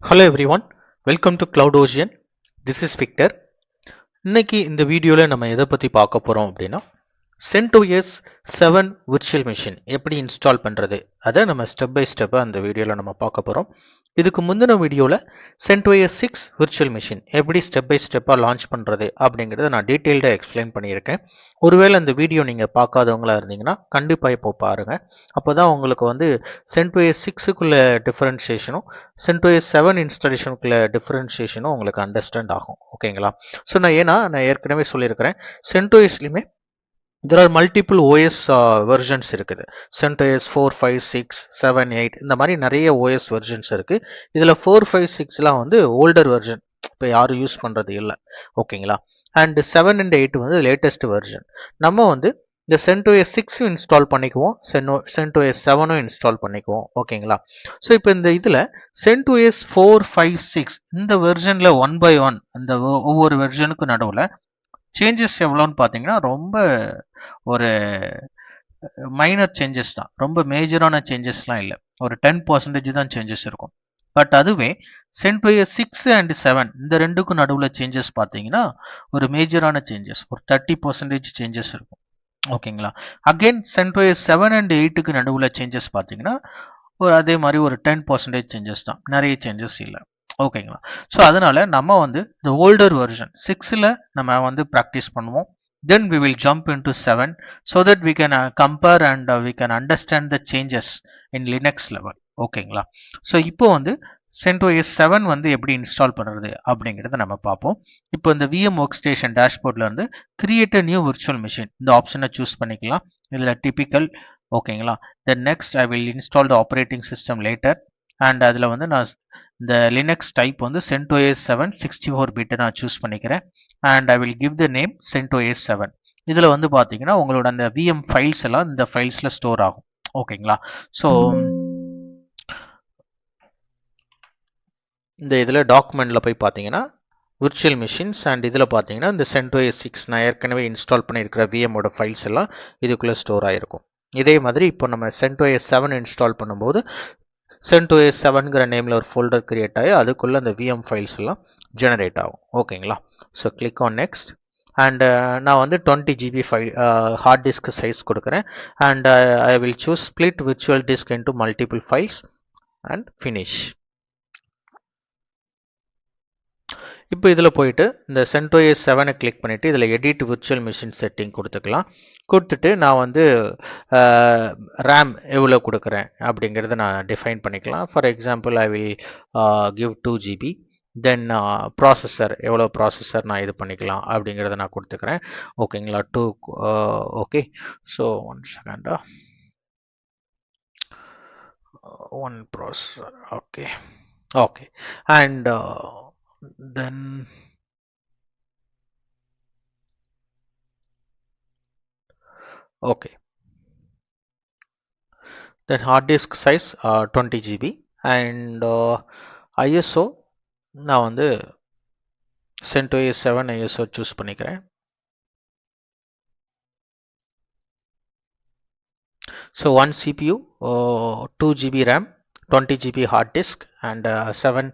Hello everyone, welcome to Cloud Ocean. This is Victor. இன்னைக்கு இந்த வீடியோல நம்ம எதை பத்தி பார்க்க போறோம் அப்படின்னா CentOS 7 விர்ச்சுவல் மிஷின் எப்படி இன்ஸ்டால் பண்றது அதை நம்ம ஸ்டெப் பை ஸ்டெப்பா அந்த வீடியோல நம்ம பார்க்க போறோம். இதுக்கு முந்தின வீடியோல CentOS 6 விர்ச்சுவல் மிஷின் எப்படி ஸ்டெப் பை ஸ்டெப்பா லான்ச் பண்றது அப்படிங்கறத நான் டீடைல்டா எக்ஸ்பிளைன் பண்ணியிருக்கேன். ஒருவேளை இந்த வீடியோ நீங்க பார்க்காதவங்களா இருந்தீங்கன்னா கண்டிப்பா இப்போ பாருங்க. அப்பதான் உங்களுக்கு வந்து CentOS 6க்குள்ள டிஃபரன்சியேஷனும் CentOS 7 இன்ஸ்டாலேஷனுக்குள்ள டிஃபரன்சியேஷனும் உங்களுக்கு அண்டர்ஸ்டாண்ட் ஆகும். ஓகேங்களா? ஸோ நான் ஏற்கனவே சொல்லியிருக்கிறேன், CentOSலையுமே there are multiple OS versions இருக்குது. CentOS 4, 5, 6, 7, 8 இந்த மாதிரி நிறைய OS versions இருக்கு. இதுல 4, 5, 6லாம் வந்து older version, இப்போ யாரும் யூஸ் பண்றது இல்லை. ஓகேங்களா? அண்ட் 7 அண்ட் 8 வந்து லேட்டஸ்ட் வெர்ஷன். நம்ம வந்து இந்த CentOS 6 இன்ஸ்டால் பண்ணிக்குவோம், CentOS 7 இன்ஸ்டால் பண்ணிக்குவோம். ஓகேங்களா? ஸோ இப்போ இந்த இதில் CentOS 4, 5, 6 இந்த வெர்ஷனில் ஒன் பை ஒன் அந்த ஒவ்வொரு வெர்ஷனுக்கு நடுவில் சேஞ்சஸ் எவ்வளோன்னு பார்த்தீங்கன்னா ரொம்ப ஒரு மைனர் சேஞ்சஸ் தான், ரொம்ப மேஜரான சேஞ்சஸ்லாம் இல்லை, ஒரு 10% தான் சேஞ்சஸ் இருக்கும். பட் அதுவே CentOS 6 அண்ட் 7 இந்த ரெண்டுக்கும் நடுவில் சேஞ்சஸ் பார்த்தீங்கன்னா ஒரு மேஜரான சேஞ்சஸ், ஒரு 30% சேஞ்சஸ் இருக்கும். ஓகேங்களா? அகெயின் CentOS 7 அண்ட் 8க்கு நடுவில் சேஞ்சஸ் பார்த்தீங்கன்னா ஒரு அதே மாதிரி ஒரு 10% சேஞ்சஸ் தான், நிறைய சேஞ்சஸ் இல்லை. ஓகேங்களா? ஸோ அதனால நம்ம வந்து இந்த ஓல்டர் வெர்ஷன் 6ல் நம்ம வந்து ப்ராக்டிஸ் பண்ணுவோம். Then we will jump into 7 so that we can compare and we can understand the changes in Linux level. ஓகேங்களா? ஸோ இப்போ வந்து CentOS 7 வந்து எப்படி இன்ஸ்டால் பண்ணுறது அப்படிங்கிறத நம்ம பார்ப்போம். இப்போ இந்த VM ஒர்க் ஸ்டேஷன் டேஷ்போர்டில் இருந்து கிரியேட் நியூ விர்ச்சுவல் மிஷின் இந்த ஆப்ஷனை சூஸ் பண்ணிக்கலாம். இதில் டிபிக்கல். ஓகேங்களா? Then next I will install the operating system later. And அதில் வந்து நான் இந்த லினக்ஸ் டைப் வந்து CentOS 7 64 பிட் நான் சூஸ் பண்ணிக்கிறேன். And I will give the name CentOS 7. இதில் வந்து பார்த்தீங்கன்னா உங்களோட அந்த VM ஃபைல்ஸ் எல்லாம் இந்த ஃபைல்ஸில் ஸ்டோர் ஆகும். ஓகேங்களா? ஸோ இந்த இதில் டாக்குமெண்ட்டில் போய் பார்த்தீங்கன்னா விர்ச்சுவல் மிஷின்ஸ் அண்ட் இதில் பார்த்தீங்கன்னா இந்த CentOS 6 நான் ஏற்கனவே இன்ஸ்டால் பண்ணியிருக்கிற VMோட ஃபைல்ஸ் எல்லாம் இதுக்குள்ளே ஸ்டோர் ஆகிருக்கும். இதே மாதிரி இப்போ நம்ம CentOS 7 இன்ஸ்டால் பண்ணும்போது CentOS 7ங்கிற நேமில் ஒரு ஃபோல்டர் கிரியேட் ஆகி அதுக்குள்ளே அந்த VM ஃபைல்ஸ் எல்லாம் ஜெனரேட் ஆகும். ஓகேங்களா? So click on next. And நான் வந்து 20 GB file hard disk size கொடுக்குறேன். And I will choose split virtual disk into multiple files and finish. இப்போ இதில் போயிட்டு இந்த CentOS 7 கிளிக் பண்ணிவிட்டு இதில் எடிட் விர்ச்சுவல் மிஷின் செட்டிங் கொடுத்துக்கலாம். கொடுத்துட்டு நான் வந்து ரேம் எவ்வளோ கொடுக்குறேன் அப்படிங்கிறத நான் டிஃபைன் பண்ணிக்கலாம். For example I will give 2 GB. Then processor எவ்வளோ ப்ராசஸர் நான் இது பண்ணிக்கலாம் அப்படிங்கிறத நான் கொடுத்துக்கிறேன். ஓகேங்களா? 2 okay. So 1 செகண்டா, 1 processor. Okay okay. And then okay, then hard disk size 20 GB and ISO நான் வந்து CentOS 7 ISO சூஸ் பண்ணிக்கிறேன். So 1 CPU, 2 GB RAM, 20 GB hard disk and 7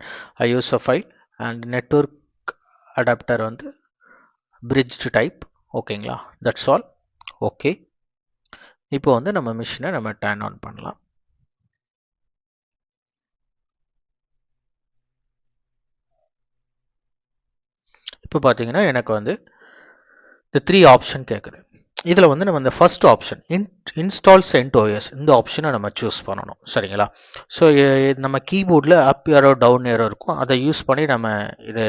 ISO file and network adapter வந்து bridged type. ஓகேங்களா? that's all. Okay. இப்போ வந்து நம்ம மிஷினை நம்ம டர்ன் ஆன் பண்ணலாம். இப்போ பார்த்தீங்கன்னா எனக்கு வந்து இந்த 3 ஆப்ஷன் கேட்குது. இதில் வந்து நம்ம இந்த ஃபர்ஸ்ட் ஆப்ஷன் இன்ஸ்டால் CentOS இந்த ஆப்ஷனை நம்ம சூஸ் பண்ணணும். சரிங்களா? ஸோ நம்ம கீபோர்டில் அப் ஏரோ டவுன் ஏரோ இருக்கும், அதை யூஸ் பண்ணி நம்ம இதை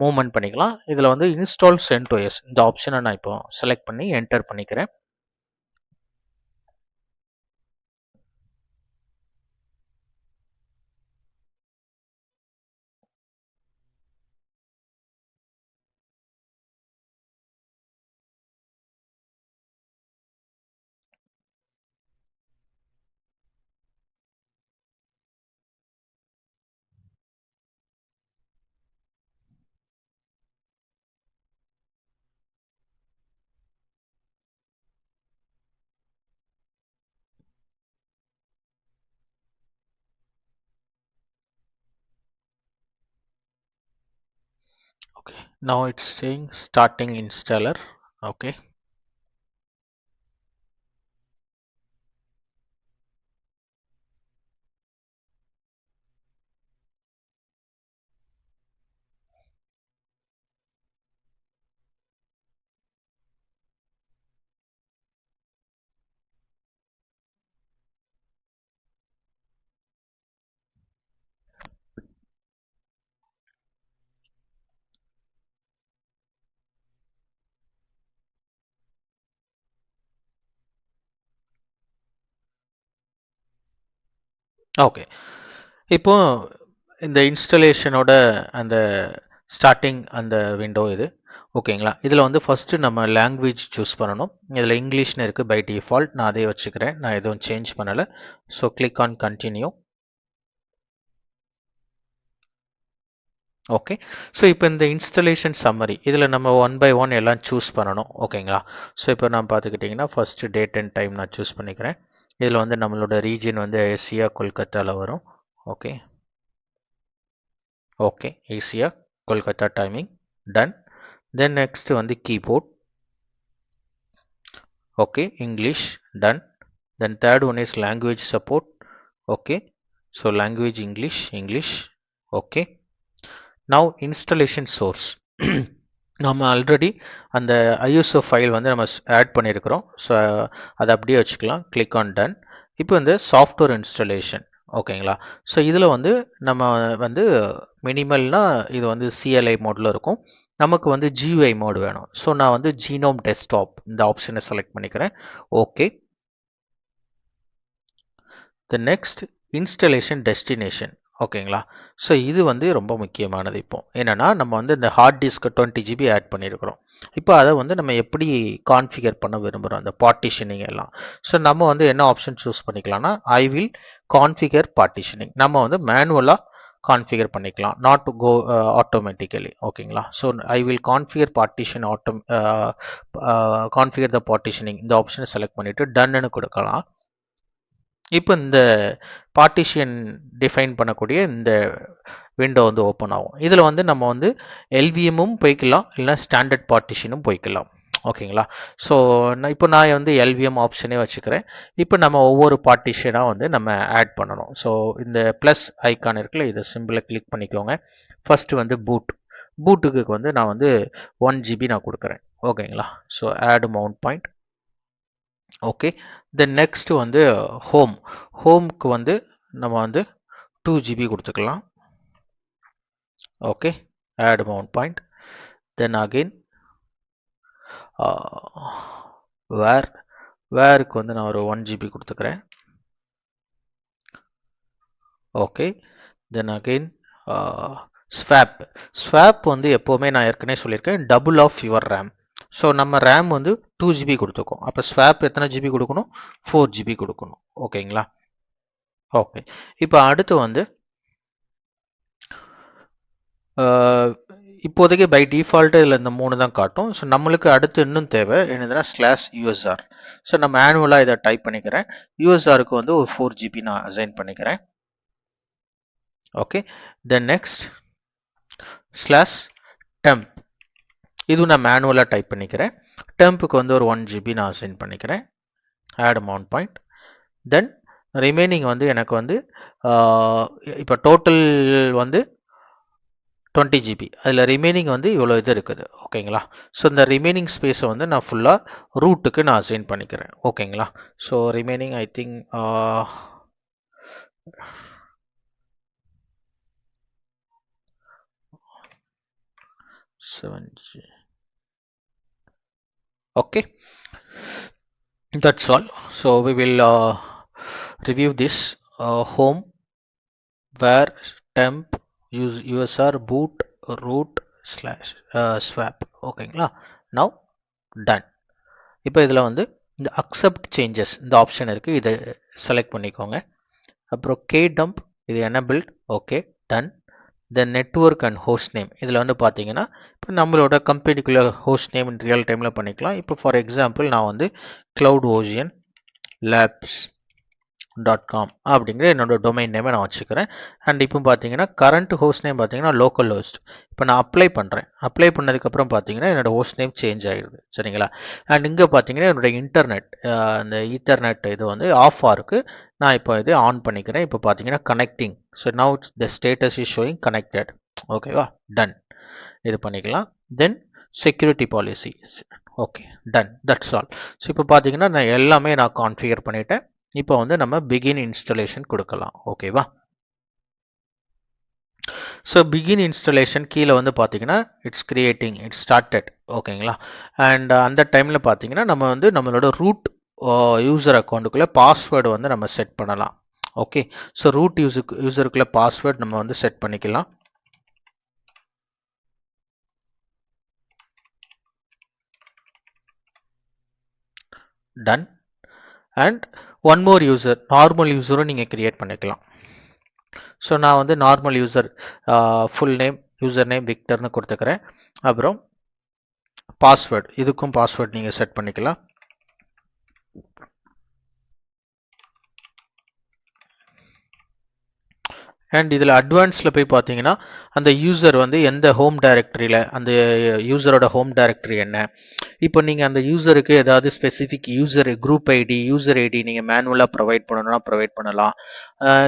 மூவ்மெண்ட் பண்ணிக்கலாம். இதில் வந்து இன்ஸ்டால் CentOS இந்த ஆப்ஷனை நான் இப்போ செலக்ட் பண்ணி என்டர் பண்ணிக்கிறேன். Okay, now it's saying starting installer. Okay. Okay, இப்போ இந்த இன்ஸ்டலேஷனோட அந்த ஸ்டார்டிங் அந்த விண்டோ இது. ஓகேங்களா, இதில் வந்து ஃபஸ்ட்டு நம்ம லாங்குவேஜ் சூஸ் பண்ணணும். இதில் இங்கிலீஷ்னு இருக்குது பை டிஃபால்ட். நான் அதே வச்சுக்கிறேன், நான் எதுவும் சேஞ்ச் பண்ணலை. So click on continue. Okay, so இப்போ இந்த இன்ஸ்டலேஷன் சம்மரி இதில் நம்ம ஒன் பை ஒன் எல்லாம் சூஸ் பண்ணணும். ஓகேங்களா, ஸோ இப்போ நான் பார்த்துக்கிட்டிங்கன்னா ஃபஸ்ட்டு டேட் அண்ட் டைம் நான் சூஸ் பண்ணிக்கிறேன். இதில் வந்து நம்மளோட ரீஜன் வந்து ஏசியா கொல்கத்தாவில் வரும். Okay, okay, Asia Kolkata timing done. Then next வந்து keyboard. Okay, English done. Then third one is language support. Okay, so language English. Okay, now installation source. நம்ம ஆல்ரெடி அந்த ஐஎஸ்ஓ ஃபைல் வந்து நம்ம ஆட் பண்ணியிருக்கிறோம். So அதை அப்படியே வச்சுக்கலாம். Click on done. இப்போ வந்து சாஃப்ட்வேர் இன்ஸ்டலேஷன். ஓகேங்களா, ஸோ இதில் வந்து நம்ம வந்து மினிமல்னா இது வந்து சிஎல்ஐ மோடில் இருக்கும். நமக்கு வந்து ஜியூஐ மோடு வேணும். ஸோ நான் வந்து ஜீனோம் டெஸ்க்டாப் இந்த ஆப்ஷனை செலக்ட் பண்ணிக்கிறேன். Okay, the next installation destination. ஓகேங்களா, ஸோ இது வந்து ரொம்ப முக்கியமானது. இப்போ என்னென்னா நம்ம வந்து இந்த ஹார்ட் டிஸ்க் 20 GB ஆட் பண்ணியிருக்கிறோம். இப்போ அதை வந்து நம்ம எப்படி கான்ஃபிகர் பண்ண விரும்புகிறோம், அந்த பார்ட்டிஷனிங் எல்லாம். ஸோ நம்ம வந்து என்ன ஆப்ஷன் சூஸ் பண்ணிக்கலாம்னா ஐ வில் கான்ஃபிகர் பார்ட்டிஷனிங். நம்ம வந்து மேனுவலாக கான்ஃபிகர் பண்ணிக்கலாம், நாட் டு கோ ஆட்டோமேட்டிக்கலி. ஓகேங்களா, so I will configure partition configure the partitioning இந்த ஆப்ஷனை செலக்ட் பண்ணிவிட்டு டன்னு கொடுக்கலாம். இப்போ இந்த பார்ட்டிஷன் டிஃபைன் பண்ணக்கூடிய இந்த விண்டோ வந்து ஓப்பன் ஆகும். இதில் வந்து நம்ம வந்து எல்விஎம்மும் போய்க்கலாம், இல்லைனா ஸ்டாண்டர்ட் பார்ட்டிஷனும் போய்க்கலாம். ஓகேங்களா, ஸோ நான் வந்து எல்விஎம் ஆப்ஷனே வச்சுக்கிறேன். இப்போ நம்ம ஒவ்வொரு பார்ட்டிஷனாக வந்து நம்ம ஆட் பண்ணணும். ஸோ இந்த ப்ளஸ் ஐக்கான் இருக்குல்ல, இதை சிம்பிளை கிளிக் பண்ணிக்கோங்க. ஃபஸ்ட்டு வந்து பூட்டுக்கு வந்து நான் வந்து 1 GB நான் கொடுக்குறேன். ஓகேங்களா, so add mount point. Okay, then next வந்து ஹோம்க்கு வந்து நம்ம வந்து 2 GB கொடுத்துக்கலாம். Okay, add mount point. Then again வேருக்கு வந்து நான் ஒரு 1 GB கொடுத்துக்கிறேன். ஓகே, தென் அகெயின் ஸ்வாப் வந்து எப்போவுமே நான் ஏற்கனவே சொல்லியிருக்கேன் double of your RAM. So நம்ம ரேம் வந்து 2 GB கொடுத்துருக்கோம். அப்போ ஸ்வாப் எத்தனை GB கொடுக்கணும், 4 GB கொடுக்கணும். ஓகேங்களா, ஓகே. இப்போ அடுத்து வந்து இப்போதைக்கு பை டிஃபால்ட்டு இதில் இந்த 3 தான் காட்டும். ஸோ நம்மளுக்கு அடுத்து இன்னும் தேவை என்னதுன்னா /USR. ஸோ நான் மேனுவலாக இதை டைப் பண்ணிக்கிறேன். யூஎஸ்ஆருக்கு வந்து ஒரு 4 GB நான் அசைன் பண்ணிக்கிறேன். Okay, then next /temp. இது நான் மேனுவலாக டைப் பண்ணிக்கிறேன். டெம்புக்கு வந்து ஒரு 1 GB நான் அசைன் பண்ணிக்கிறேன். Add mount point. Then remaining வந்து எனக்கு வந்து இப்போ டோட்டல் வந்து 20 GB. அதில் ரிமைனிங் வந்து இவ்வளோ இது இருக்குது. ஓகேங்களா, ஸோ இந்த ரிமைனிங் ஸ்பேஸை வந்து நான் ஃபுல்லாக ரூட்டுக்கு நான் அசைன் பண்ணிக்கிறேன். ஓகேங்களா, so remaining I think 7G. Okay, that's all. So we will review this. Home, where, temp, USR, boot, root, /swap. ஓகேங்களா, now done. இப்போ இதில் வந்து இந்த அக்செப்ட் சேஞ்சஸ் இந்த ஆப்ஷன் இருக்குது, இதை செலக்ட் பண்ணிக்கோங்க. அப்புறம் kdump இது enabled. Okay, done. Then network and host name இதில் வந்து பார்த்தீங்கன்னா இப்போ நம்மளோட கம்பெனிக்குள்ள ஹோஸ்ட் நேம் ரியல் டைமில் பண்ணிக்கலாம். இப்போ ஃபார் எக்ஸாம்பிள் நான் வந்து cloud ocean labs dot com அப்படிங்கிற என்னோட டொமைன் நேமை நான் வச்சுக்கிறேன். அண்ட் இப்போ பார்த்தீங்கன்னா கரண்ட் ஹோஸ்ட் நேம் பார்த்தீங்கன்னா லோக்கல் ஹோஸ்ட். இப்போ நான் அப்ளை பண்ணுறேன். அப்ளை பண்ணதுக்கப்புறம் பார்த்தீங்கன்னா என்னோட ஹோஸ்ட் நேம் சேஞ்ச் ஆகிடுது. சரிங்களா? அண்ட் இங்கே பார்த்தீங்கன்னா என்னோட இன்டர்நெட் இந்த ஈத்தர்நெட் இது வந்து ஆஃபாக இருக்குது. நான் இப்போ இது ஆன் பண்ணிக்கிறேன். இப்போ பார்த்தீங்கன்னா connecting. So now the status is showing connected. ஓகேவா? டன். இது பண்ணிக்கலாம். Then security policy. Okay, done. That's all. So இப்போ பார்த்தீங்கன்னா நான் எல்லாமே நான் கான்ஃபிகர் பண்ணிட்டேன். இப்போ வந்து நம்ம பிகின் இன்ஸ்டாலேஷன் கொடுக்கலாம். ஓகேவா? ஸோ பிகின் இன்ஸ்டாலேஷன் கீழே வந்து பார்த்தீங்கன்னா இட்ஸ் கிரியேட்டிங், இட்ஸ் ஸ்டார்டட். ஓகேங்களா? அண்ட் அந்த டைமில் பார்த்தீங்கன்னா நம்ம வந்து நம்மளோட ரூட் யூசர் அக்கௌண்ட்டுக்குள்ளே பாஸ்வேர்டு வந்து நம்ம செட் பண்ணலாம். ஓகே, ஸோ ரூட் யூசருக்குள்ளே பாஸ்வேர்டு நம்ம வந்து செட் பண்ணிக்கலாம். Done. And one more user, normal யூசரும் நீங்கள் கிரியேட் பண்ணிக்கலாம். ஸோ நான் வந்து normal user full name, user name விக்டர்னு கொடுத்துக்கிறேன். அப்புறம் பாஸ்வேர்டு, இதுக்கும் பாஸ்வேர்டு நீங்கள் செட் பண்ணிக்கலாம். அண்ட் இதில் அட்வான்ஸில் போய் பார்த்தீங்கன்னா அந்த யூசர் வந்து எந்த ஹோம் டைரக்டரியில், அந்த யூசரோட ஹோம் டைரக்டரி என்ன, இப்போ நீங்கள் அந்த யூசருக்கு ஏதாவது specific user group ID, user ID நீங்கள் மேனுவலாக ப்ரொவைட் பண்ணணும்னா ப்ரொவைட் பண்ணலாம்.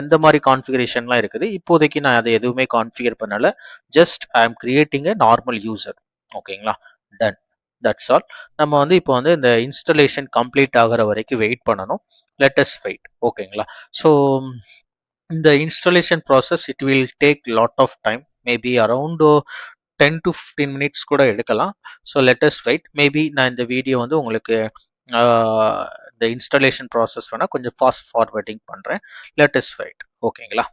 இந்த மாதிரி கான்ஃபிகரேஷன்லாம் இருக்குது. இப்போதைக்கு நான் அதை எதுவுமே கான்ஃபிகர் பண்ணலை. Just I am creating a normal user. ஓகேங்களா? டன். That's all. நம்ம வந்து இப்போ வந்து இந்த இன்ஸ்டலேஷன் கம்ப்ளீட் ஆகிற வரைக்கும் வெயிட் பண்ணணும். Let us wait. ஓகேங்களா? ஸோ இந்த installation process it will take lot of time, maybe around 10 to 15 minutes கூட எடுக்கலாம். So let us wait. Maybe நான் இந்த வீடியோ வந்து உங்களுக்கு இந்த இன்ஸ்டாலேஷன் ப்ராசஸ் வேணால் கொஞ்சம் ஃபாஸ்ட் ஃபார்வர்டிங் பண்ணுறேன். let us wait. ஓகேங்களா?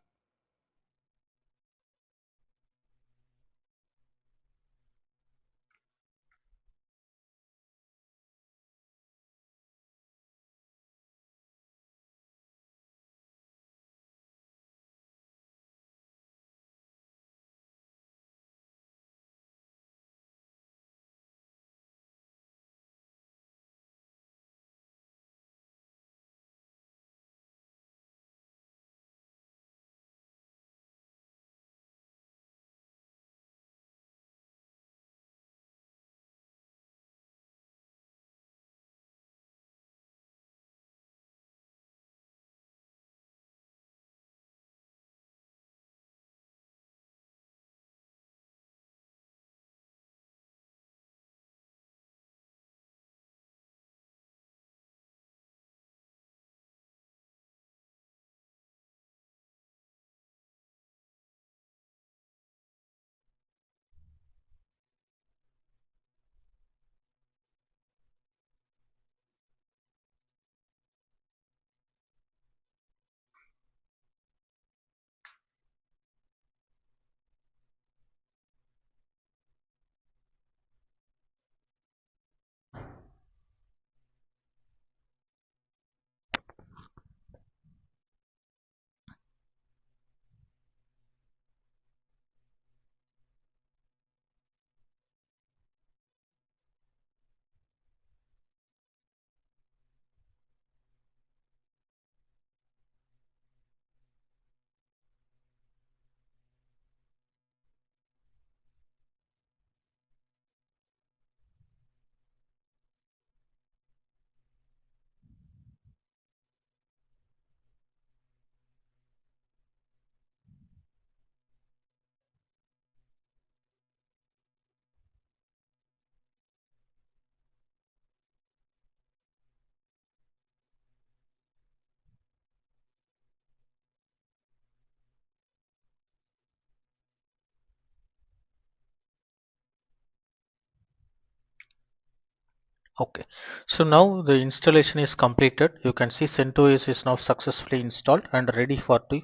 Okay, so now the installation is completed. You can see CentOS is now successfully installed and ready for to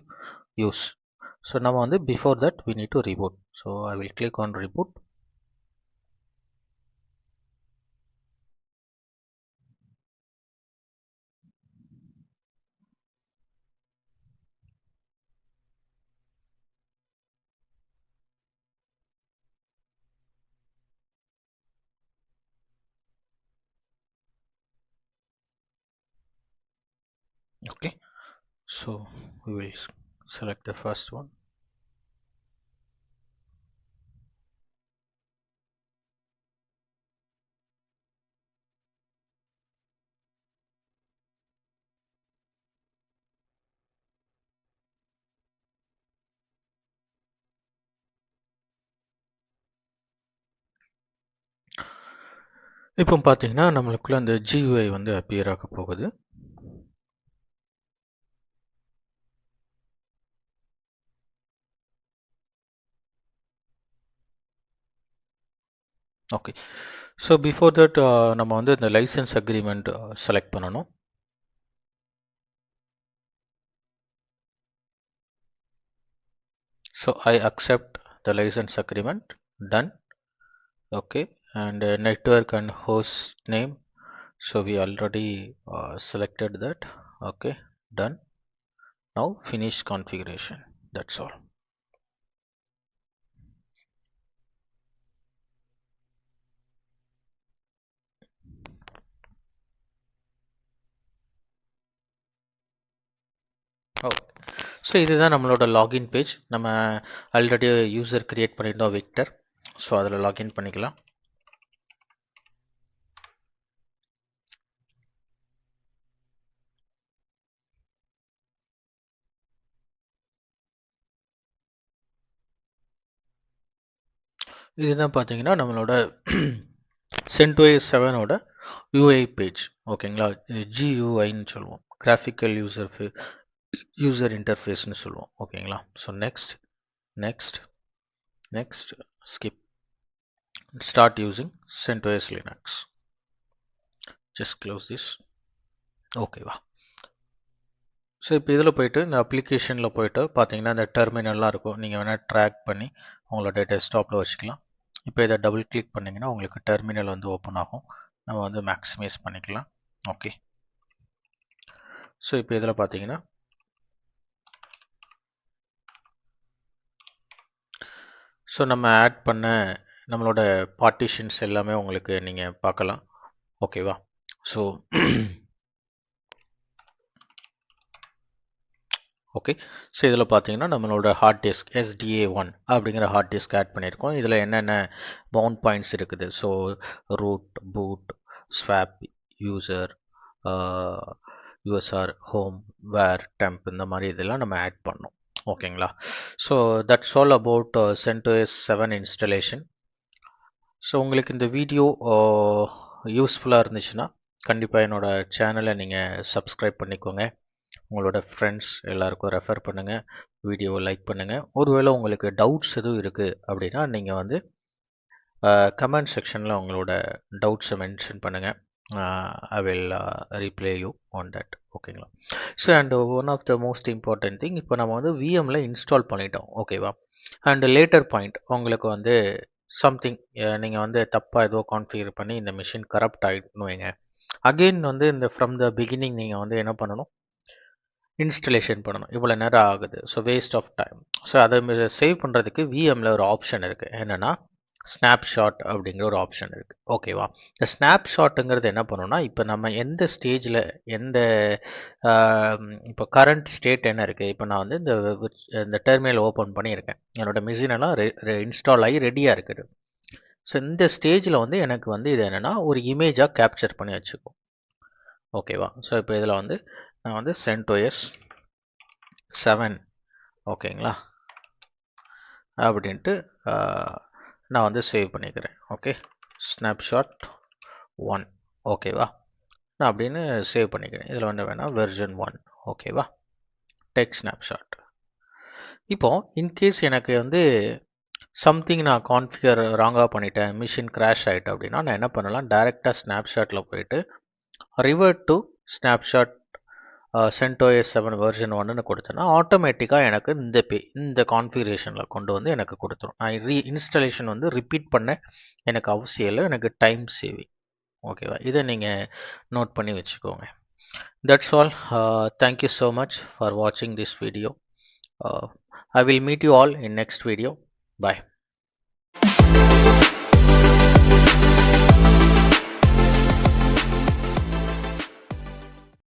use. So now on the before that we need to reboot. So I will click on reboot. Okay, So we will select the first one. இப்போ பார்த்தீங்கன்னா நம்மளுக்குள்ள அந்த GUI வந்து appear ஆக போகுது. Okay, so before that நம்ம வந்து இந்த லைசன்ஸ் அக்ரிமெண்ட் செலக்ட் பண்ணணும். So I accept the license agreement. Done. Okay, and network and host name. So we already selected that. Okay, done. Now finish configuration. That's all. Okay. So இதுதான் நம்மளோட login page. நம்ம already user create பண்ணிட்டோம் Victor. So அதில் login பண்ணிக்கலாம். இதுதான் பார்த்தீங்கன்னா நம்மளோட CentOS 7ஓட UI page. ஓகேங்களா, இது GUIன்னு சொல்லுவோம், கிராஃபிக்கல் யூசர் இன்டர்ஃபேஸ்னு சொல்லுவோம். ஓகேங்களா, so next next next skip. Start using CentOS Linux. Just close this. ஓகேவா, ஸோ இப்போ இதில் போயிட்டு இந்த அப்ளிகேஷனில் போயிட்டு பார்த்தீங்கன்னா இந்த டெர்மினல்லாம் இருக்கும். நீங்கள் வேணால் ட்ராக் பண்ணி உங்களோட டெஸ்க்டாப்பில் வச்சுக்கலாம். இப்போ இதை டபுள் கிளிக் பண்ணிங்கன்னா உங்களுக்கு டெர்மினல் வந்து ஓப்பன் ஆகும். நம்ம வந்து மேக்ஸிமைஸ் பண்ணிக்கலாம். ஓகே, ஸோ இப்போ இதில் பார்த்தீங்கன்னா ஸோ நம்ம ஆட் பண்ண நம்மளோட பார்ட்டிஷன்ஸ் எல்லாமே உங்களுக்கு நீங்கள் பார்க்கலாம். ஓகேவா, ஸோ ஓகே, ஸோ இதில் பார்த்தீங்கன்னா நம்மளோட ஹார்ட் டிஸ்க் SDA1 அப்படிங்கிற ஹார்ட் டிஸ்க் ஆட் பண்ணியிருக்கோம். இதில் என்னென்ன பவுண்ட் பாயிண்ட்ஸ் இருக்குது. So root, boot, swap, user, USR, home, var, temp, இந்த மாதிரி இதெல்லாம் நம்ம ஆட் பண்ணோம். ஓகேங்களா, so that's all about CentOS 7 installation. So உங்களுக்கு இந்த வீடியோ யூஸ்ஃபுல்லாக இருந்துச்சுன்னா கண்டிப்பாக என்னோடய சேனலை நீங்கள் சப்ஸ்கிரைப் பண்ணிக்கோங்க. உங்களோட ஃப்ரெண்ட்ஸ் எல்லாருக்கும் ரெஃபர் பண்ணுங்கள், வீடியோவை லைக் பண்ணுங்கள். ஒருவேளை உங்களுக்கு டவுட்ஸ் எதுவும் இருக்குது அப்படின்னா நீங்கள் வந்து கமெண்ட் செக்ஷனில் உங்களோட டவுட்ஸை மென்ஷன் பண்ணுங்கள். I will reply you on that. ஓகேங்களா, so and one of the most important thing, இப்போ நம்ம வந்து விஎம்மில் இன்ஸ்டால் பண்ணிட்டோம். ஓகேவா, அண்ட் லேட்டர் பாயிண்ட் உங்களுக்கு வந்து சம்திங் நீங்கள் வந்து தப்பாக ஏதோ கான்ஃபிகர் பண்ணி இந்த மிஷின் கரப்ட் ஆகிடணும் வைங்க. அகெயின் வந்து இந்த ஃப்ரம் த பிகினிங் நீங்கள் வந்து என்ன பண்ணணும், இன்ஸ்டலேஷன் பண்ணணும். இவ்வளோ நேரம் ஆகுது, so waste of time. So அதை சேவ் பண்ணுறதுக்கு விஎம்மில் ஒரு ஆப்ஷன் இருக்குது. என்னென்னா ஸ்னாப்ஷாட் அப்படிங்கிற ஒரு ஆப்ஷன் இருக்குது. ஓகேவா, இந்த ஸ்னாப்ஷாட்டுங்கிறது என்ன பண்ணணும்னா, இப்போ நம்ம எந்த ஸ்டேஜில் எந்த இப்போ கரண்ட் ஸ்டேட் என்ன இருக்குது. இப்போ நான் வந்து இந்த டெர்மினல் ஓப்பன் பண்ணியிருக்கேன், என்னோடய மிஷினெல்லாம் இன்ஸ்டால் ஆகி ரெடியாக இருக்குது. ஸோ இந்த ஸ்டேஜில் வந்து எனக்கு வந்து இது என்னென்னா ஒரு இமேஜாக கேப்சர் பண்ணி வச்சுக்கும். ஓகேவா, ஸோ இப்போ இதில் வந்து நான் வந்து CentOS 7 ஓகேங்களா அப்படின்ட்டு நான் வந்து சேவ் பண்ணிக்கிறேன். ஓகே, ஸ்னாப்ஷாட் 1 ஓகேவா, நான் அப்படின்னு சேவ் பண்ணிக்கிறேன். இதில் வந்து வேணால் வெர்ஷன் 1 ஓகேவா, டெக் ஸ்னாப்ஷாட். இப்போ இன்கேஸ் எனக்கு வந்து சம்திங் நான் கான்ஃபிகர் ராங்காக பண்ணிட்டேன், மிஷின் கிராஷ் ஆகிட்டு அப்படின்னா நான் என்ன பண்ணலாம், டைரெக்டாக ஸ்னாப்ஷாட்டில் போயிட்டு revert to snapshot CentOS 7 version 1ன்னு கொடுத்தேன்னா ஆட்டோமேட்டிக்காக எனக்கு இந்த கான்ஃபிகரேஷனில் கொண்டு வந்து எனக்கு கொடுத்துரும். நான் இன்ஸ்டாலேஷன் வந்து ரிப்பீட் பண்ண எனக்கு அவசியம் இல்லை, எனக்கு டைம் சேவிங். ஓகேவா, இதை நீங்கள் நோட் பண்ணி வச்சுக்கோங்க. That's all. Thank you so much for வாட்சிங் this video. I will meet you all in next video. Bye.